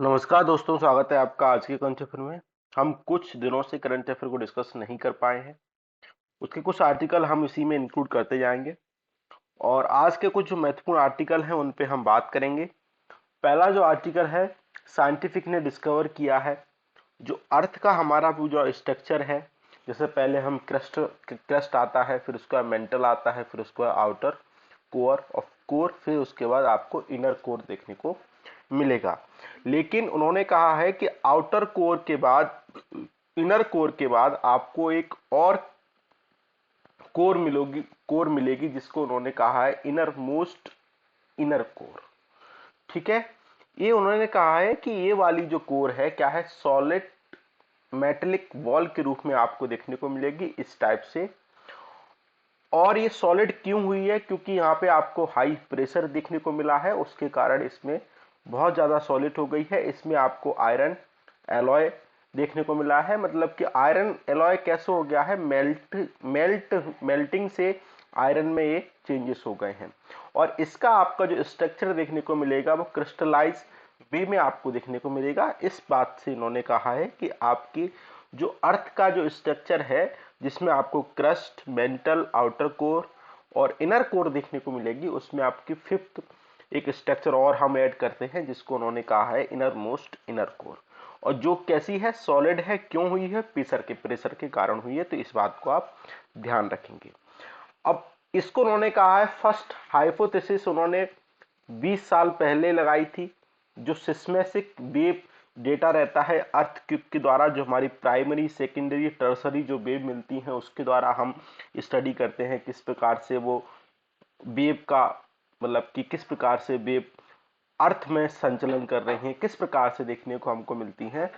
नमस्कार दोस्तों, स्वागत है आपका आज के करंट अफेयर में। हम कुछ दिनों से करंट अफेयर को डिस्कस नहीं कर पाए हैं। उसके कुछ आर्टिकल हम इसी में इंक्लूड करते जाएंगे और आज के कुछ जो महत्वपूर्ण आर्टिकल हैं उन पे हम बात करेंगे। पहला जो आर्टिकल है, साइंटिफिक ने डिस्कवर किया है जो अर्थ का हमारा जो स्ट्रक्चर है। जैसे पहले हम क्रस्ट क्रस्ट आता है, फिर उसका मेंटल आता है, फिर उसका आउटर कोर ऑफ कोर, फिर उसके बाद आपको इनर कोर देखने को मिलेगा। लेकिन उन्होंने कहा है कि आउटर कोर के बाद, इनर कोर के बाद आपको एक और कोर मिलेगी जिसको उन्होंने कहा है इनर मोस्ट इनर कोर। ठीक है। ये उन्होंने कहा है कि ये वाली जो कोर है क्या है, सॉलिड मेटेलिक वॉल के रूप में आपको देखने को मिलेगी इस टाइप से। और ये सॉलिड क्यों हुई है, क्योंकि यहाँ पे आपको हाई प्रेशर देखने को मिला है, उसके कारण इसमें बहुत ज्यादा सॉलिड हो गई है। इसमें आपको आयरन एलॉय देखने को मिला है। मतलब कि आयरन एलॉय कैसे हो गया है, मेल्टिंग से आयरन में ये चेंजेस हो गए हैं। और इसका आपका जो स्ट्रक्चर देखने को मिलेगा वो क्रिस्टलाइज वे में आपको देखने को मिलेगा। इस बात से इन्होंने कहा है कि आपकी जो अर्थ का जो स्ट्रक्चर है, जिसमें आपको क्रस्ट, मेंटल, आउटर कोर और इनर कोर देखने को मिलेगी, उसमें आपकी फिफ्थ एक स्ट्रक्चर और हम ऐड करते हैं जिसको उन्होंने कहा है इनर मोस्ट इनर कोर। और जो कैसी है, सॉलिड है। क्यों हुई है, प्रेशर के कारण हुई है। तो इस बात को आप ध्यान रखेंगे। अब इसको उन्होंने कहा है फर्स्ट हाइपोथेसिस उन्होंने 20 साल पहले लगाई थी। जो सिस्मेसिक वेव डेटा रहता है अर्थ क्यूब के द्वारा, जो हमारी प्राइमरी, सेकेंडरी, टर्सरी जो वेव मिलती हैं उसके द्वारा हम स्टडी करते हैं किस प्रकार से वो वेव का, मतलब कि किस प्रकार से वेव अर्थ में संचलन कर रही हैं, किस प्रकार से देखने को हमको मिलती हैं।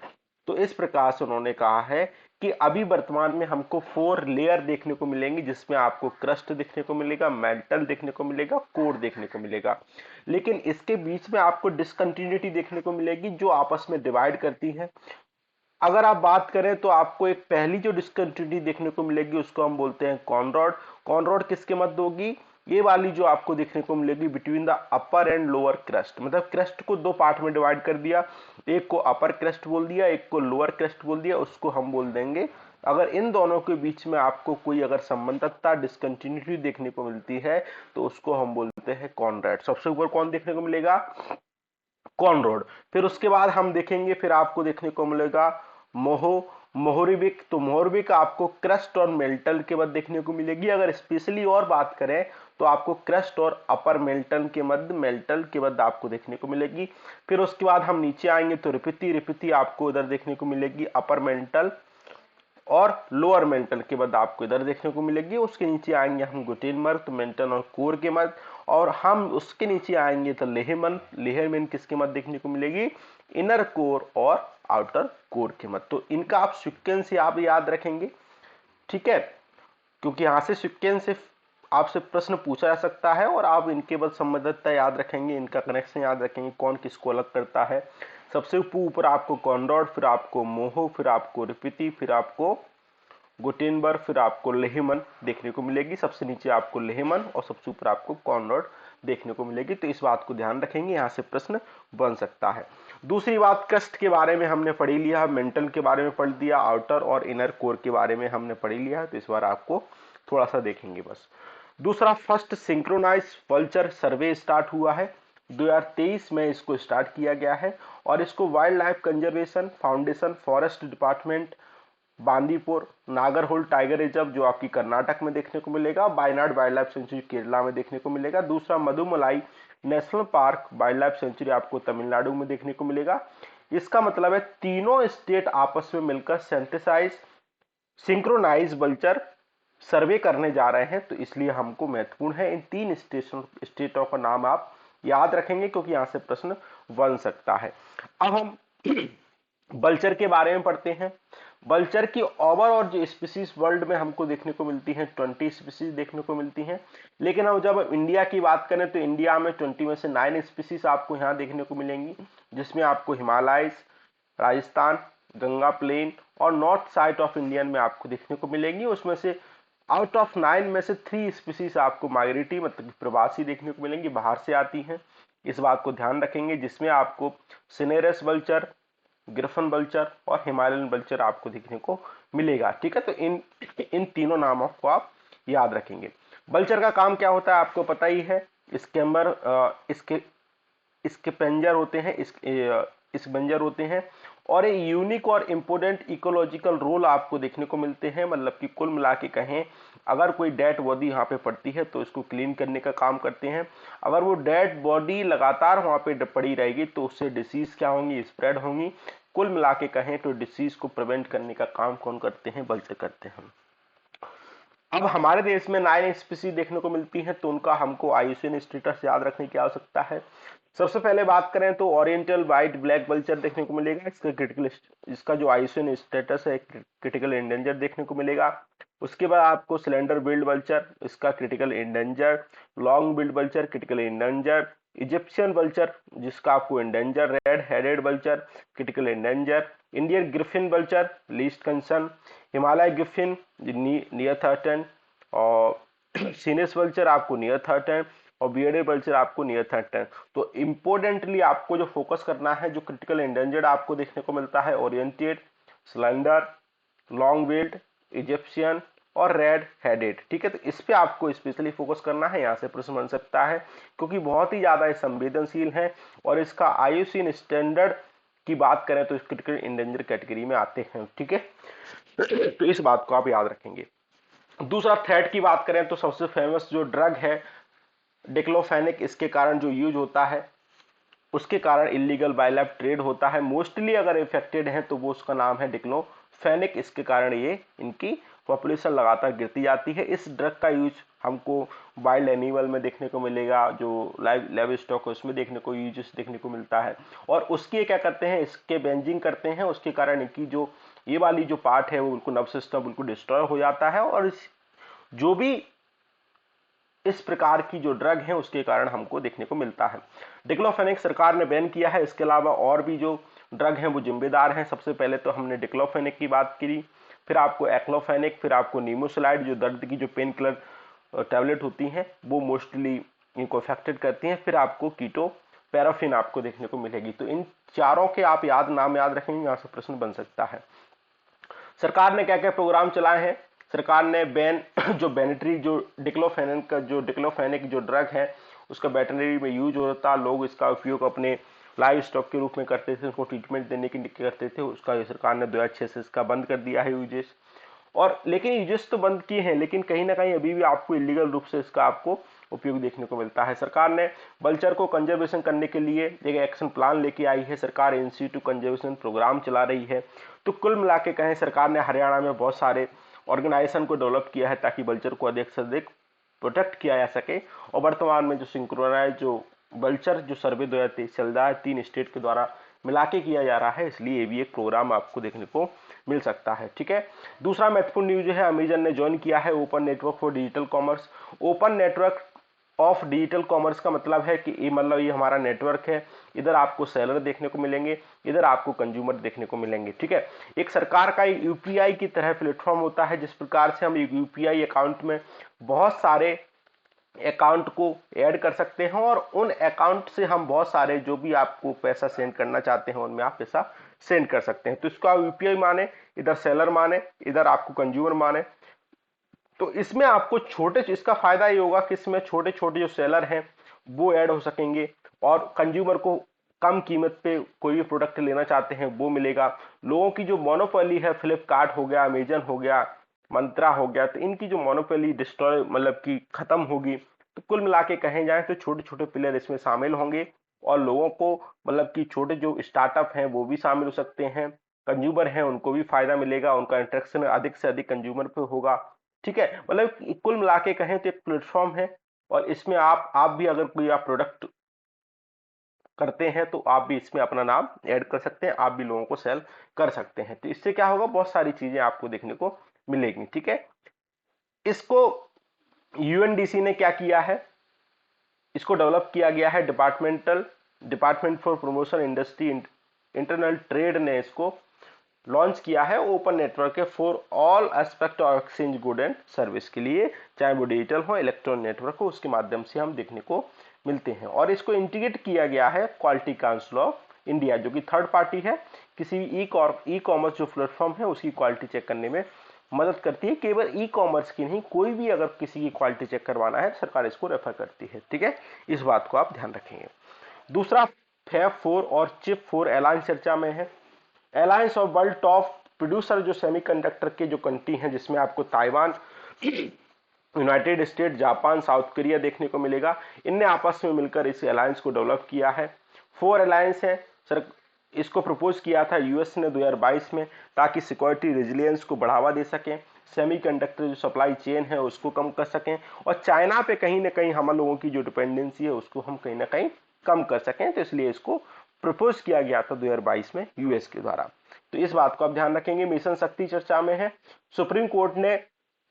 तो इस प्रकार से उन्होंने कहा है कि अभी वर्तमान में हमको 4 लेयर देखने को मिलेंगी, जिसमें आपको क्रस्ट देखने को मिलेगा, मेंटल देखने को मिलेगा, कोर देखने को मिलेगा। लेकिन इसके बीच में आपको डिसकंटिन्यूटी देखने को मिलेगी जो आपस में डिवाइड करती है। अगर आप बात करें तो आपको एक पहली जो डिस्कंटिन्यूटी देखने को मिलेगी उसको हम बोलते हैं कॉनरॉड। कॉनरॉड किसके मध्य होगी, ये वाली जो आपको देखने को मिलेगी between the upper and lower crust. मतलब क्रस्ट को दो पार्ट में डिवाइड कर दिया, एक को अपर क्रस्ट बोल दिया, एक को लोअर क्रस्ट बोल दिया, उसको हम बोल देंगे। अगर इन दोनों के बीच में आपको कोई अगर संबंधता, डिस्कंटिन्यूटी देखने को मिलती है तो उसको हम बोलते हैं कॉनरॉड। सबसे ऊपर कौन देखने को मिलेगा, कॉनरोड। फिर उसके बाद हम देखेंगे, फिर आपको देखने को मिलेगा मोहरिबिक। तो मोहरिबिक आपको क्रस्ट और मेल्टन के मध्य देखने को मिलेगी। अगर स्पेशली और बात करें तो आपको क्रस्ट और अपर मेल्टन के मध्य, मेल्टन के मध्य आपको देखने को मिलेगी। फिर उसके बाद हम नीचे आएंगे तो रिपिती रिपिती आपको इधर देखने को मिलेगी, अपर मेंटल और लोअर मेंटल के बाद आपको इधर देखने को मिलेगी। उसके नीचे आएंगे हम गुटेनबर्ग, तो मेंटल और कोर के मध्य। और हम उसके नीचे आएंगे तो लेहमन। लेहमन किसके मध्य देखने को मिलेगी, इनर कोर और आउटर कोर के मध्य। तो इनका आप सीक्वेंस आप याद रखेंगे। ठीक है, क्योंकि यहां से सीक्वेंस से आपसे प्रश्न पूछा जा सकता है और आप इनके बाद संबद्धता याद रखेंगे, इनका कनेक्शन याद रखेंगे, कौन किसको अलग करता है। सबसे ऊपर आपको कॉनरॉड, फिर आपको मोहो, फिर आपको रिपिती, फिर आपको गुटेनबर्ग, फिर आपको लेहमन देखने को मिलेगी। सबसे नीचे आपको लेहमन और सबसे ऊपर आपको कॉनरॉड देखने को मिलेगी। तो इस बात को ध्यान रखेंगे, यहां से प्रश्न बन सकता है। दूसरी बात, क्रस्ट के बारे में हमने पढ़ लिया, मेंटल के बारे में पढ़ लिया, आउटर और इनर कोर के बारे में हमने पढ़ लिया। तो इस बार आपको थोड़ा सा देखेंगे बस। दूसरा, फर्स्ट सिंक्रोनाइज वल्चर सर्वे स्टार्ट हुआ है 2023 में, इसको स्टार्ट किया गया है। और इसको wildlife conservation foundation, forest department, Bandipur Nagarhole tiger reserve जो आपकी कर्नाटक में देखने को मिलेगा, Wayanad wildlife sanctuary Kerala में देखने को मिलेगा। दूसरा, Mudumalai national park wildlife sanctuary आपको तमिलनाडु में देखने को मिलेगा। इसका मतलब है तीनों स्टेट आपस में मिलकर सेंथेसाइज सिंक्रोनाइज वल्चर सर्वे करने जा रहे हैं। तो इसलिए हमको महत्वपूर्ण है इन तीन स्टेटों का नाम आप याद रखेंगे, क्योंकि यहां से प्रश्न बन सकता है। अब हम वल्चर के बारे में पढ़ते हैं। वल्चर की ओवरऑल जो स्पीसीज वर्ल्ड में हमको देखने को मिलती हैं 20 स्पीसीज देखने को मिलती हैं। लेकिन अब जब इंडिया की बात करें तो इंडिया में 20 में से 9 स्पीसीज आपको यहाँ देखने को मिलेंगी, जिसमें आपको हिमालयस, राजस्थान, गंगा प्लेन और नॉर्थ साइड ऑफ इंडियन में आपको देखने को मिलेंगी। उसमें से आउट ऑफ 9 में से 3 स्पीसीज आपको माइग्रेटरी मतलब प्रवासी देखने को मिलेंगी, बाहर से आती हैं। इस बात को ध्यान रखेंगे, जिसमें आपको सिनेरस वल्चर, ग्रिफन वल्चर और हिमालयन वल्चर आपको देखने को मिलेगा। ठीक है, तो इन तीनों नामों को आप याद रखेंगे। वल्चर का काम क्या होता है आपको पता ही है। स्कैम्बर, इसके पेंजर होते हैं, इस बंजर होते हैं, और ये यूनिक और इम्पोर्टेंट इकोलॉजिकल रोल आपको देखने को मिलते हैं। मतलब कि कुल मिला के कहें, अगर कोई डेड बॉडी यहाँ पे पड़ती है तो इसको क्लीन करने का काम करते हैं। अगर वो डेड बॉडी लगातार वहाँ पे पड़ी रहेगी तो उससे डिसीज क्या होंगी, स्प्रेड होंगी। कुल मिला के कहें तो डिसीज को प्रिवेंट करने का काम कौन करते हैं, वल्चर करते हैं। अब हमारे देश में 9 स्पीसीज देखने को मिलती हैं, तो उनका हमको आईयूसीएन स्टेटस याद रखने की आवश्यकता है। सबसे पहले बात करें तो ओरिएंटल व्हाइट ब्लैक वल्चर देखने को मिलेगा। इसका जो आईयूसीएन स्टेटस है क्रिटिकल इंडेंजर देखने को मिलेगा। उसके बाद आपको सिलेंडर बिल्ड वल्चर, इसका critical endangered. Long billed vulture critical endangered. Egyptian vulture जिसका आपको endangered. Red headed vulture critical endangered. Indian griffon vulture least concern. Himalaya griffon near threatened, और सीनेस वल्चर आपको नियर थर्टन, और बियर्डेड वल्चर आपको near threatened. तो importantly आपको जो focus करना है, जो क्रिटिकल इंडेंजर्ड आपको देखने को मिलता है, oriented, slender, long build, Egyptian और रेड हेडेड। ठीक है, तो इस पे आपको स्पेशली फोकस करना है। यहाँ से प्रश्न बन सकता है क्योंकि बहुत ही ज्यादा संवेदनशील है, और इसका आईयूसीएन स्टैंडर्ड की बात करें तो क्रिटिकल इंडेंजर कैटेगरी में आते हैं। ठीक है, तो इस बात को आप याद रखेंगे। दूसरा थ्रेट की बात करें तो सबसे फेमस जो ड्रग है डिक्लोफेनिक, इसके कारण जो यूज होता है, उसके कारण इलीगल वाइल्ड ट्रेड होता है। मोस्टली अगर इफेक्टेड है तो वो उसका नाम है डिक्लोफेनिक। इसके कारण ये इनकी पॉपुलेशन लगातार गिरती जाती है। इस ड्रग का यूज हमको वाइल्ड एनिमल में देखने को मिलेगा, जो लाइव स्टॉक है उसमें देखने को यूज देखने को मिलता है। और उसकी क्या करते हैं, इसके बेंजिंग करते हैं, उसके कारण इनकी जो ये वाली जो पार्ट है वो बिल्कुल नर्व सिस्टम बिल्कुल डिस्ट्रॉय हो जाता है। और जो भी इस प्रकार की जो ड्रग है उसके कारण हमको देखने को मिलता है। डिक्लोफेनिक सरकार ने बैन किया है। इसके अलावा और भी जो ड्रग हैं वो जिम्मेदार हैं। सबसे पहले तो हमने डिक्लोफेनिक की बात की, फिर आपको एक्लोफेनिक, फिर आपको नीमोसलाइड जो दर्द की जो पेन किलर टैबलेट होती हैं वो मोस्टली इनको अफेक्टेड करती हैं, फिर आपको कीटो पैराफिन आपको देखने को मिलेगी। तो इन चारों के आप नाम याद रखेंगे, यहाँ से प्रश्न बन सकता है। सरकार ने क्या क्या प्रोग्राम चलाए हैं। सरकार ने बैन जो बैनेटरी जो डिक्लोफेनिक जो ड्रग है उसका वेटरनरी में यूज होता, लोग इसका उपयोग अपने लाइव स्टॉक के रूप में करते थे, उसको ट्रीटमेंट देने के लिए करते थे। उसका सरकार ने 2006 से इसका बंद कर दिया है यूजेस। और लेकिन यूजेस तो बंद किए हैं, लेकिन कहीं ना कहीं अभी भी आपको इलीगल रूप से इसका आपको उपयोग देखने को मिलता है। सरकार ने वल्चर को कंजर्वेशन करने के लिए एक एक्शन प्लान लेके आई है। सरकार इंस्टीट्यूट कंजर्वेशन प्रोग्राम चला रही है। तो कुल मिला के कहें, सरकार ने हरियाणा में बहुत सारे ऑर्गेनाइजेशन को डेवलप किया है ताकि वल्चर को अधिक से अधिक प्रोटेक्ट किया जा सके। और वर्तमान में जो सिंक्रोनाइज जो वल्चर जो सर्वे 2023 चल रहा है, 3 स्टेट के द्वारा मिला के किया जा रहा है, इसलिए ये भी एक प्रोग्राम आपको देखने को मिल सकता है। ठीक है, दूसरा महत्वपूर्ण न्यूज है, अमेजन ने ज्वाइन किया है open network for digital commerce. Open network of digital commerce का मतलब है कि ये हमारा नेटवर्क है। इधर आपको सेलर देखने को मिलेंगे, इधर आपको कंज्यूमर देखने को मिलेंगे। ठीक है, एक सरकार का यूपीआई की तरह प्लेटफॉर्म होता है, जिस प्रकार से हम एक यूपीआई अकाउंट में बहुत सारे अकाउंट को ऐड कर सकते हैं, और उन अकाउंट से हम बहुत सारे जो भी आपको पैसा सेंड करना चाहते हैं उनमें आप पैसा सेंड कर सकते हैं। तो इसको आप यूपीआई माने, इधर सेलर माने, इधर आपको कंज्यूमर माने। तो इसमें आपको इसका फायदा ये होगा कि इसमें छोटे छोटे जो सेलर हैं वो ऐड हो सकेंगे, और कंज्यूमर को कम कीमत पे कोई भी प्रोडक्ट लेना चाहते हैं वो मिलेगा। लोगों की जो मोनोपोली है, फ्लिपकार्ट हो गया, अमेजन हो गया, मंत्रा हो गया, तो इनकी जो मोनोपोली डिस्ट्रॉय मतलब कि खत्म होगी। तो कुल मिला के कहे जाए तो छोटे छोटे प्लेयर इसमें शामिल होंगे, और लोगों को मतलब कि छोटे जो स्टार्टअप हैं वो भी शामिल हो सकते हैं, कंज्यूमर हैं उनको भी फायदा मिलेगा, उनका इंटरेक्शन अधिक से अधिक कंज्यूमर पे होगा। ठीक है, मतलब कुल मिला के कहें तो एक प्लेटफॉर्म है, और इसमें आप भी अगर कोई आप प्रोडक्ट करते हैं तो आप भी इसमें अपना नाम ऐड कर सकते हैं, आप भी लोगों को सेल कर सकते हैं। तो इससे क्या होगा, बहुत सारी चीजें आपको देखने को मिलेगी। ठीक है, इसको यूएनडीसी ने क्या किया है, इसको डेवलप किया गया है department for promotion industry internal trade ने इसको लॉन्च किया है। ओपन नेटवर्क है for all aspect of exchange good and service के लिए, चाहे वो डिजिटल हो इलेक्ट्रॉनिक नेटवर्क हो, उसके माध्यम से हम देखने को मिलते हैं। और इसको इंटीग्रेट किया गया है क्वालिटी काउंसिल ऑफ इंडिया, जो कि थर्ड पार्टी है, किसी भी ई कॉमर्स जो प्लेटफॉर्म है उसकी क्वालिटी चेक करने में मदद करती है। केवल ई कॉमर्स की नहीं, कोई भी अगर किसी की क्वालिटी चेक करवाना है सरकार इसको रेफर करती है। ठीक है, इस बात को आप ध्यान रखेंगे। दूसरा, फैब 4 और चिप 4 अलायंस चर्चा में है। Alliance of world top producer जो सेमीकंडक्टर के जो कंट्री हैं, जिसमें आपको Taiwan, United state, Japan, south Korea देखने को मिलेगा। इनने आपस में मिलकर इस अलायंस को डेवलप किया है। 4 अलायंस है सर, इसको प्रपोज किया था यूएस ने 2022 में, ताकि सिक्योरिटी रेजिलियंस को बढ़ावा दे सकें, सेमीकंडक्टर जो सप्लाई चेन है उसको कम कर सकें, और चाइना पे कहीं ना कहीं हम लोगों की जो डिपेंडेंसी है उसको हम कहीं ना कहीं कम कर सकें। तो इसलिए इसको प्रपोज किया गया था 2022 में यूएस के द्वारा। तो इस बात को आप ध्यान रखेंगे। मिशन शक्ति चर्चा में है। सुप्रीम कोर्ट ने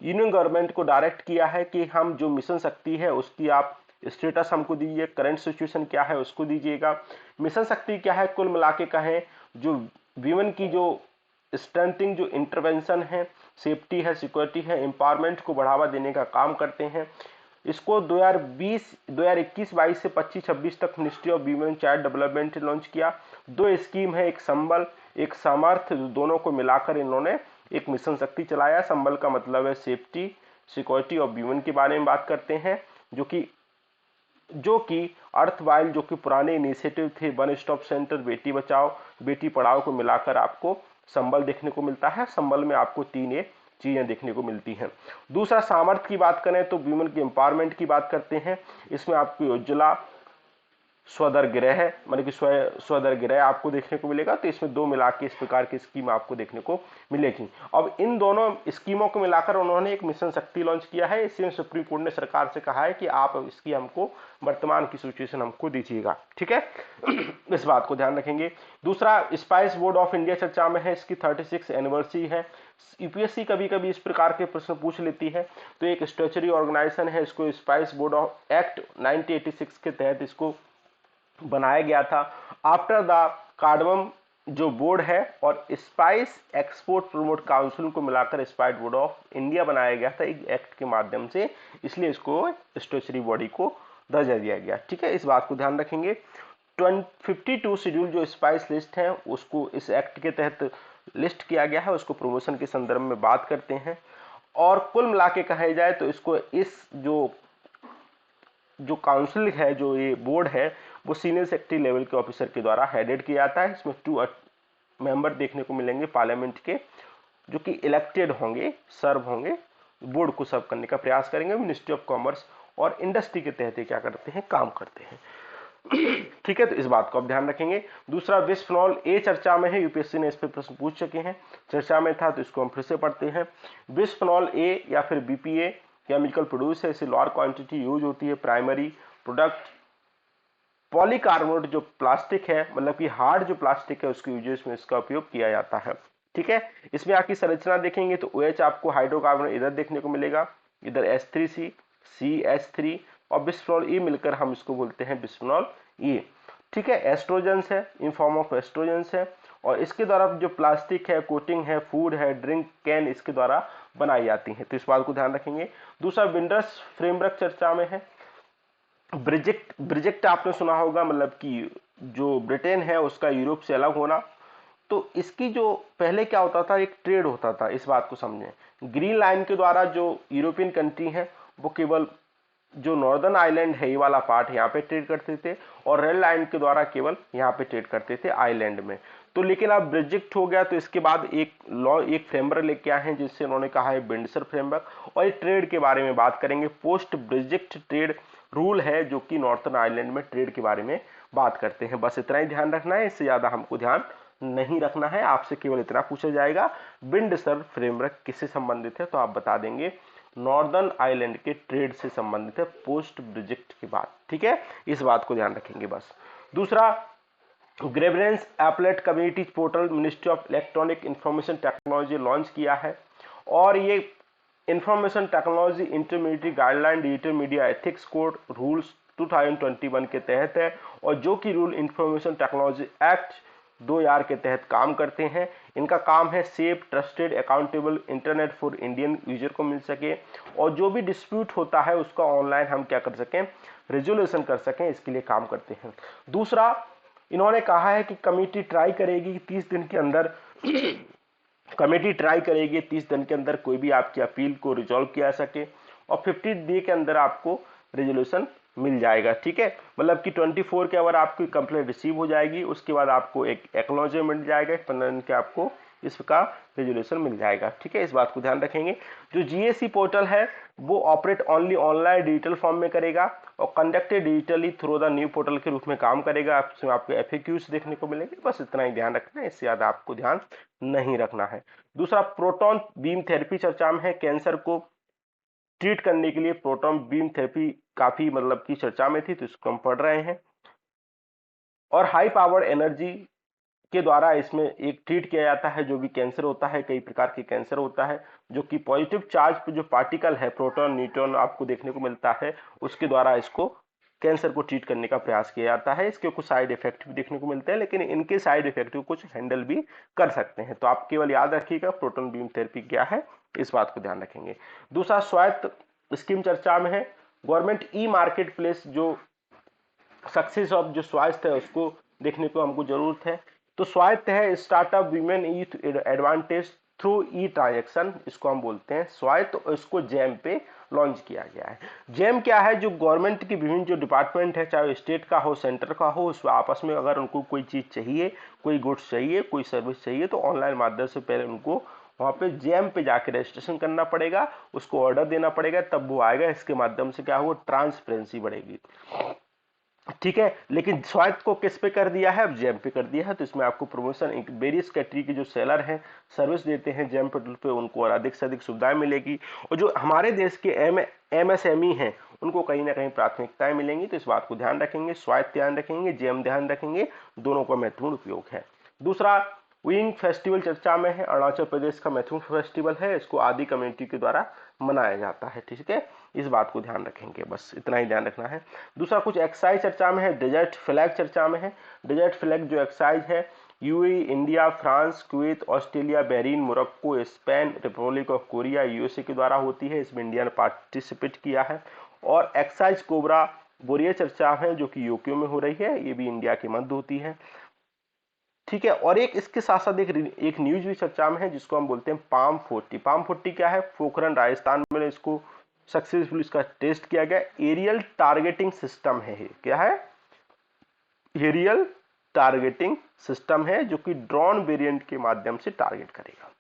यूनियन गवर्नमेंट को डायरेक्ट किया है कि हम जो मिशन शक्ति है उसकी आप स्टेटस हमको दीजिए, करंट सिचुएशन क्या है उसको दीजिएगा। मिशन शक्ति क्या है, कुल मिला के कहें जो वीवन की जो स्ट्रेंथिंग, जो इंटरवेंशन है, सेफ्टी है, सिक्योरिटी है, एम्पावरमेंट को बढ़ावा देने का काम करते हैं। इसको 2021-22 से 25-26 तक ministry of women child development ने लॉन्च किया। 2 स्कीम है, एक संबल, एक सामर्थ्य, दोनों को मिलाकर इन्होंने एक मिशन शक्ति चलाया। संबल का मतलब है सेफ्टी, सिक्योरिटी ऑफ वीमेन के बारे में बात करते हैं, जो कि अर्थवाइल, जो कि पुराने इनिशिएटिव थे, one stop centre, Beti Bachao Beti Padhao को मिलाकर आपको संबल देखने को मिलता है। संबल में आपको 3 चीजें देखने को मिलती हैं। दूसरा, सामर्थ्य की बात करें तो वुमेन के एम्पावरमेंट की बात करते हैं। इसमें आपको उज्ज्वला स्वदर गृह, मतलब कि स्वदर गृह आपको देखने को मिलेगा। तो इसमें 2 मिला के इस प्रकार की स्कीम आपको देखने को मिलेगी। अब इन दोनों स्कीमों को मिलाकर उन्होंने एक मिशन शक्ति लॉन्च किया है। इसमें सुप्रीम कोर्ट ने सरकार से कहा है कि आप इसकी हमको वर्तमान की सिचुएशन हमको दीजिएगा। ठीक है, इस बात को ध्यान रखेंगे। दूसरा, स्पाइस बोर्ड ऑफ इंडिया चर्चा में है। इसकी 36 एनिवर्सरी है। यूपीएससी कभी कभी इस प्रकार के प्रश्न पूछ लेती है। तो एक स्टैट्यूटरी ऑर्गेनाइजेशन है, इसको स्पाइस बोर्ड ऑफ एक्ट 1986 के तहत इसको बनाया गया था। आफ्टर द कार्डमम जो बोर्ड है और स्पाइस एक्सपोर्ट प्रमोट काउंसिल को मिलाकर स्पाइस बोर्ड ऑफ इंडिया बनाया गया था एक एक्ट के माध्यम से, इसलिए इसको स्टैट्यूटरी बॉडी को दर्जा दिया गया। ठीक है, इस बात को ध्यान रखेंगे। 52 शेड्यूल जो स्पाइस लिस्ट है उसको इस एक्ट के तहत लिस्ट किया गया है, उसको प्रमोशन के संदर्भ में बात करते हैं। और कुल मिला के कहा जाए तो इसको इस जो काउंसिल है, जो ये बोर्ड है, वो सीनियर सेक्रेटरी लेवल के ऑफिसर के द्वारा हेडेड किया जाता है। इसमें 2 मेंबर देखने को मिलेंगे पार्लियामेंट के, जो कि इलेक्टेड होंगे, सर्व होंगे, बोर्ड को सर्व करने का प्रयास करेंगे। मिनिस्ट्री ऑफ कॉमर्स और इंडस्ट्री के तहत क्या करते हैं, काम करते हैं। ठीक है, तो इस बात को आप ध्यान रखेंगे। दूसरा, बिस्फेनॉल ए चर्चा में है। यूपीएससी ने इस पर प्रश्न पूछ चुके हैं, चर्चा में था, तो इसको हम फिर से पढ़ते हैं। बिस्फेनॉल ए या फिर बीपीए केमिकल प्रोड्यूस है। इसे लोअर क्वांटिटी यूज होती है। प्राइमरी प्रोडक्ट पॉलीकार्बोनेट जो प्लास्टिक है, मतलब कि हार्ड जो प्लास्टिक है उसके यूजेस में इसका उपयोग किया जाता है। ठीक है, इसमें आपकी संरचना देखेंगे तो OH आपको हाइड्रोकार्बन इधर देखने को मिलेगा, इधर H3C, CH3 और बिस्फेनॉल ई मिलकर हम इसको बोलते हैं बिस्फेनॉल ई। ठीक है, एस्ट्रोजेंस है, इन फॉर्म ऑफ एस्ट्रोजेंस है, और इसके द्वारा जो प्लास्टिक है, कोटिंग है, फूड है, ड्रिंक कैन इसके द्वारा बनाई जाती है। तो इस बात को ध्यान रखेंगे। दूसरा, विंडर्स फ्रेमवर्क चर्चा में है। ब्रिजेक्ट आपने सुना होगा, मतलब कि जो ब्रिटेन है उसका यूरोप से अलग होना। तो इसकी जो पहले क्या होता था, एक ट्रेड होता था, इस बात को समझें। ग्रीन लाइन के द्वारा जो यूरोपियन कंट्री है वो केवल जो नॉर्दर्न आइलैंड है, ये वाला पार्ट यहाँ पे ट्रेड करते थे, और रेड लाइन के द्वारा केवल यहाँ पे ट्रेड करते थे आइलैंड में। तो लेकिन अब ब्रेक्जिट हो गया, तो इसके बाद एक लॉ, एक फ्रेमवर्क लेके आए हैं जिससे उन्होंने कहा है विंडसर फ्रेमवर्क, और ये ट्रेड के बारे में बात करेंगे। पोस्ट ब्रेक्जिट ट्रेड रूल है जो कि नॉर्थर्न आइलैंड में ट्रेड के बारे में बात करते हैं। बस इतना ही ध्यान रखना है, इससे ज्यादा हमको ध्यान नहीं रखना है। आपसे केवल इतना पूछा जाएगा, विंडसर फ्रेमवर्क किससे संबंधित है, तो आप बता देंगे नॉर्दर्न आइलैंड के ट्रेड से संबंधित है पोस्ट ब्रेक्जिट के बाद। ठीक है, इस बात को ध्यान रखेंगे बस। दूसरा, grievance appellate community portal ministry of electronic information technology launch किया है, और ये information technology intermediate guideline digital media ethics code rules 2021 के तहत है, और जो कि रूल इंफॉर्मेशन टेक्नोलॉजी एक्ट 2000 के तहत काम करते हैं। इनका काम है safe, trusted, accountable internet for Indian user को मिल सके, और जो भी डिस्प्यूट होता है उसका ऑनलाइन हम क्या कर सकें, रेजोल्यूशन कर सकें, इसके लिए काम करते हैं। दूसरा, इन्होंने कहा है कि कमेटी ट्राई करेगी 30 दिन के अंदर कमेटी ट्राई करेगी 30 दिन के अंदर कोई भी आपकी अपील को रिजॉल्व किया सके, और 50 डे के अंदर आपको रेजोल्यूशन मिल जाएगा। ठीक है, मतलब कि 24 के अवर आपकी कंप्लेंट रिसीव हो जाएगी, उसके बाद आपको एक एक्नॉलेजमेंट मिल जाएगा, 15 दिन के आपको इसका रेजोल्यूशन मिल जाएगा। ठीक है, इस बात को ध्यान रखेंगे। जो जीएससी पोर्टल है वो operate only online digital form में करेगा और conducted digitally through the new portal के रूप में काम करेगा। इसमें आपको एफएक्यूज देखने को मिलेंगे, बस इतना ही ध्यान रखना है, इससे ज्यादा आपको ध्यान नहीं रखना है। दूसरा, प्रोटॉन बीम थेरेपी चर्चा में है। कैंसर को ट्रीट करने के लिए प्रोटॉन बीम थेरेपी काफी मतलब की चर्चा में थी, तो इसको हम पढ़ रहे हैं। और हाई पावर्ड एनर्जी के द्वारा इसमें एक ट्रीट किया जाता है जो भी कैंसर होता है, कई प्रकार के कैंसर होता है, जो कि पॉजिटिव चार्ज पे जो पार्टिकल है प्रोटॉन न्यूट्रॉन आपको देखने को मिलता है, उसके द्वारा इसको कैंसर को ट्रीट करने का प्रयास किया जाता है। इसके कुछ साइड इफेक्ट भी देखने को मिलते हैं, लेकिन इनके साइड इफेक्ट को कुछ हैंडल भी कर सकते हैं। तो आप केवल याद रखिएगा प्रोटॉन बीम थेरेपी क्या है, इस बात को ध्यान रखेंगे। दूसरा, स्वायत्त स्कीम चर्चा में है। गवर्नमेंट ई मार्केट प्लेस जो सक्सेस ऑफ जो स्वायत्त है उसको देखने को हमको जरूरत है। तो स्वायत्त है स्टार्टअप वीमेन ई एडवांटेज थ्रू ई ट्रांजेक्शन, इसको हम बोलते हैं स्वायत्त, और इसको जैम पे लॉन्च किया गया है। जैम क्या है, जो गवर्नमेंट की विभिन्न जो डिपार्टमेंट है, चाहे स्टेट का हो सेंटर का हो, उस आपस में अगर उनको कोई चीज चाहिए, कोई गुड्स चाहिए, कोई सर्विस चाहिए, तो ऑनलाइन माध्यम से पहले उनको वहां पे जैम पे जाके रजिस्ट्रेशन करना पड़ेगा, उसको ऑर्डर देना पड़ेगा, तब वो आएगा। इसके माध्यम से क्या होगा, ट्रांसपेरेंसी बढ़ेगी। ठीक है, लेकिन स्वायत्त को किस पे कर दिया है, अब जेम पे कर दिया है। तो इसमें आपको प्रमोशन वेरियस कैटेगरी के जो सेलर हैं, सर्विस देते हैं जेम पोर्टल पे, उनको और अधिक से अधिक सुविधाएं मिलेगी, और जो हमारे देश के एमएसएमई हैं उनको कहीं ना कहीं प्राथमिकताएं मिलेंगी। तो इस बात को ध्यान रखेंगे, स्वायत्त ध्यान रखेंगे, जेम ध्यान रखेंगे, दोनों का महत्वपूर्ण उपयोग है। दूसरा, विंग फेस्टिवल चर्चा में है। अरुणाचल प्रदेश का महत्वपूर्ण फेस्टिवल है, इसको आदि कम्युनिटी के द्वारा मनाया जाता है। ठीक है, इस बात को ध्यान रखेंगे, बस इतना ही ध्यान रखना है। दूसरा, कुछ एक्साइज चर्चा में है। डेजर्ट फ्लैग चर्चा में है। डेजर्ट फ्लैग जो एक्साइज है, UAE, India, France, Kuwait, Australia, Bahrain, Morocco, Spain, Republic of Korea, USA के द्वारा होती है। इसमें इंडिया ने पार्टिसिपेट किया है। और एक्साइज कोबरा बोरिया चर्चा है जो कि यूके में हो रही है, ये भी इंडिया के मध्य होती है। ठीक है, और एक इसके साथ साथ एक न्यूज भी चर्चा में है जिसको हम बोलते हैं पाम 40। पाम 40 क्या है, पोखरण राजस्थान में इसको सक्सेसफुल इसका टेस्ट किया गया। एरियल टारगेटिंग सिस्टम है। क्या है, एरियल टारगेटिंग सिस्टम है जो कि ड्रोन वेरिएंट के माध्यम से टारगेट करेगा।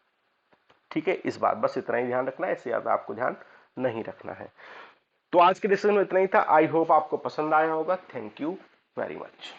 ठीक है, इस बात बस इतना ही ध्यान रखना है, इससे ज्यादा आपको ध्यान नहीं रखना है। तो आज के डिस्कशन में इतना ही था। आई होप आपको पसंद आया होगा। Thank you very much.